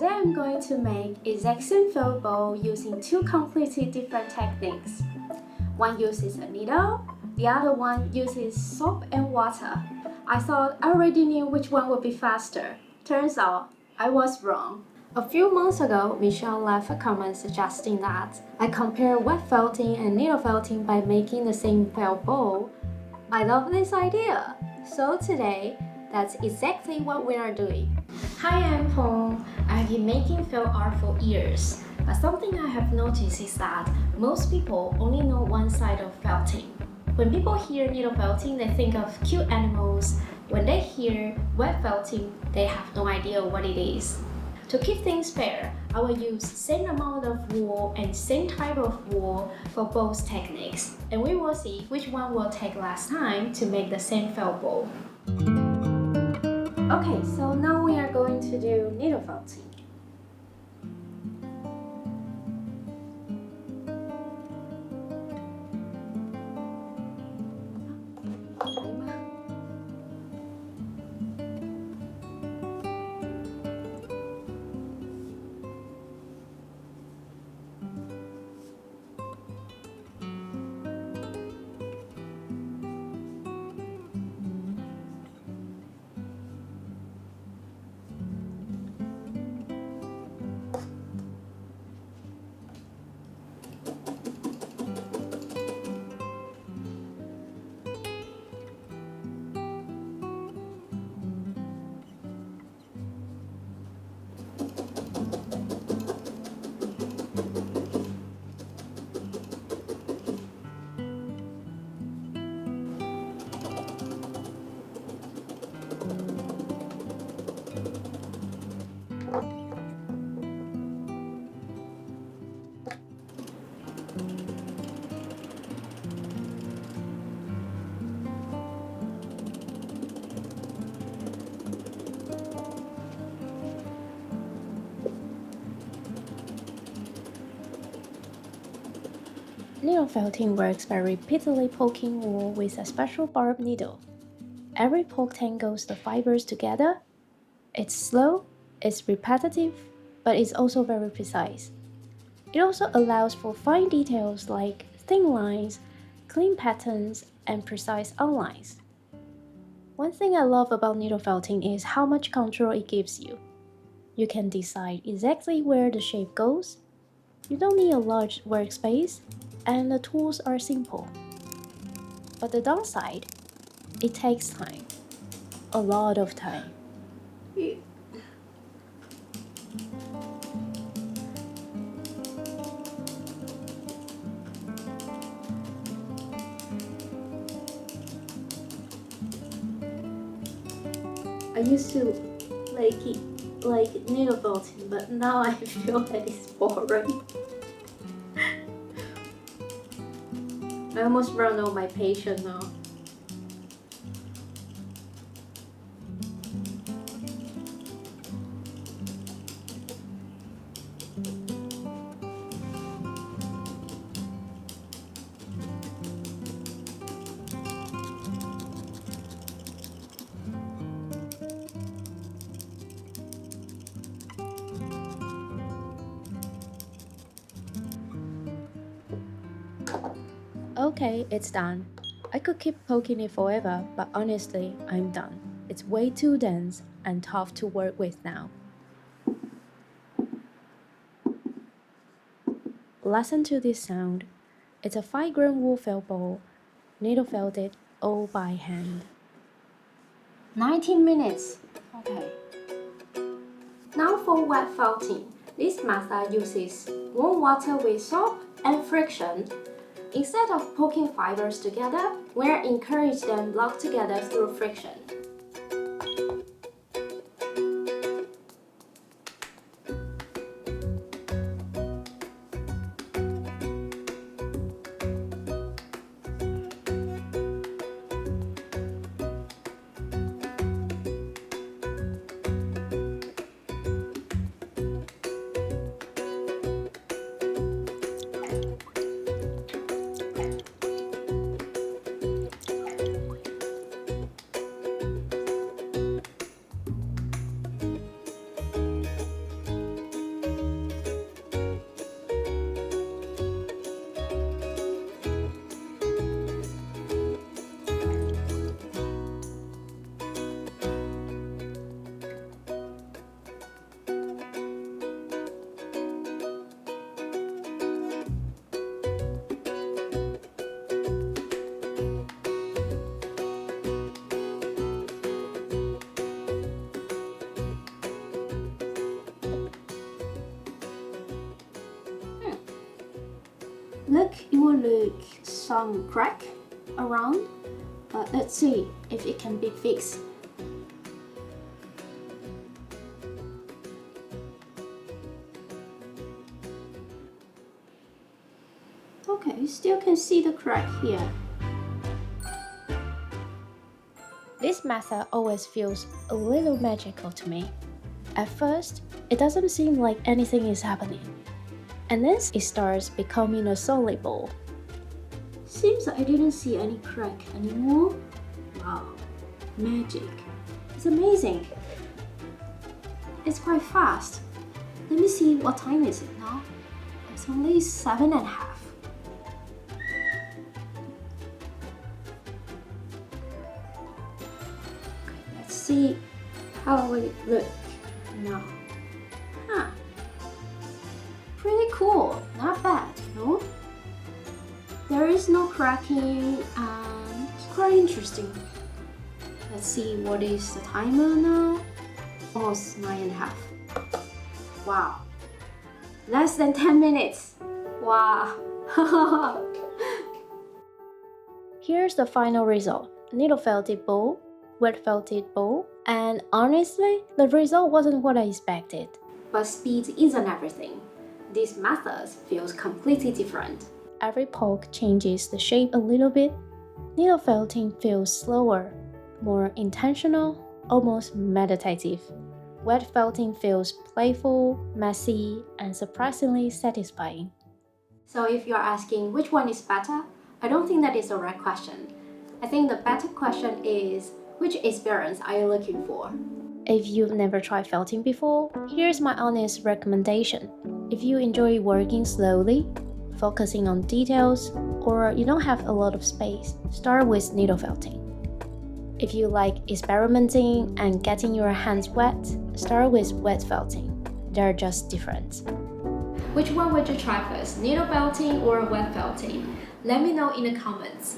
Today I'm going to make a Jackson felt bowl using two completely different techniques. One uses a needle, the other one uses soap and water. I thought I already knew which one would be faster. Turns out, I was wrong. A few months ago, Michelle left a comment suggesting that I compare wet felting and needle felting by making the same felt bowl. I love this idea. So today, that's exactly what we are doing. Hi, I'm Pong. I've been making felt art for years, but something I have noticed is that most people only know one side of felting. When people hear needle felting, they think of cute animals. When they hear wet felting, they have no idea what it is. To keep things fair, I will use same amount of wool and same type of wool for both techniques, and we will see which one will take less time to make the same felt bowl. Okay, so now we are going to do needle felting. Needle felting works by repeatedly poking wool with a special barb needle. Every poke tangles the fibers together. It's slow, it's repetitive, but it's also very precise. It also allows for fine details like thin lines, clean patterns, and precise outlines. One thing I love about needle felting is how much control it gives you. You can decide exactly where the shape goes. You don't need a large workspace, and the tools are simple. But the downside, it takes time. A lot of time. I used to like needle felting, but now I feel that it's boring. I almost run out of my patience now. Okay, it's done. I could keep poking it forever, but honestly, I'm done. It's way too dense and tough to work with now. Listen to this sound. It's a 5-gram wool felt bowl, needle felted all by hand. 19 minutes. Okay. Now for wet felting. This method uses warm water with soap and friction. Instead of poking fibers together, we'll encourage them lock together through friction. look, it will look some crack around, but let's see if it can be fixed. Okay, you still can see the crack here. This method always feels a little magical to me. At first, it doesn't seem like anything is happening, and then it starts becoming a solid ball. Seems like I didn't see any crack anymore. Wow, magic. It's amazing. It's quite fast. Let me see what time is it now. It's only 7:30. Let's see how will it look now. Huh. Pretty cool, not bad, no? There is no cracking and it's quite interesting. Let's see what is the timer now. Almost 9:30. Wow. Less than 10 minutes. Wow. Here's the final result. Needle felted ball, wet felted ball, and honestly, the result wasn't what I expected. But speed isn't everything. This method feels completely different. Every poke changes the shape a little bit. Needle felting feels slower, more intentional, almost meditative. Wet felting feels playful, messy, and surprisingly satisfying. So if you're asking which one is better, I don't think that is the right question. I think the better question is, which experience are you looking for? If you've never tried felting before, here's my honest recommendation. If you enjoy working slowly, focusing on details, or you don't have a lot of space, start with needle felting. If you like experimenting and getting your hands wet, start with wet felting. They're just different. Which one would you try first, needle felting or wet felting? Let me know in the comments.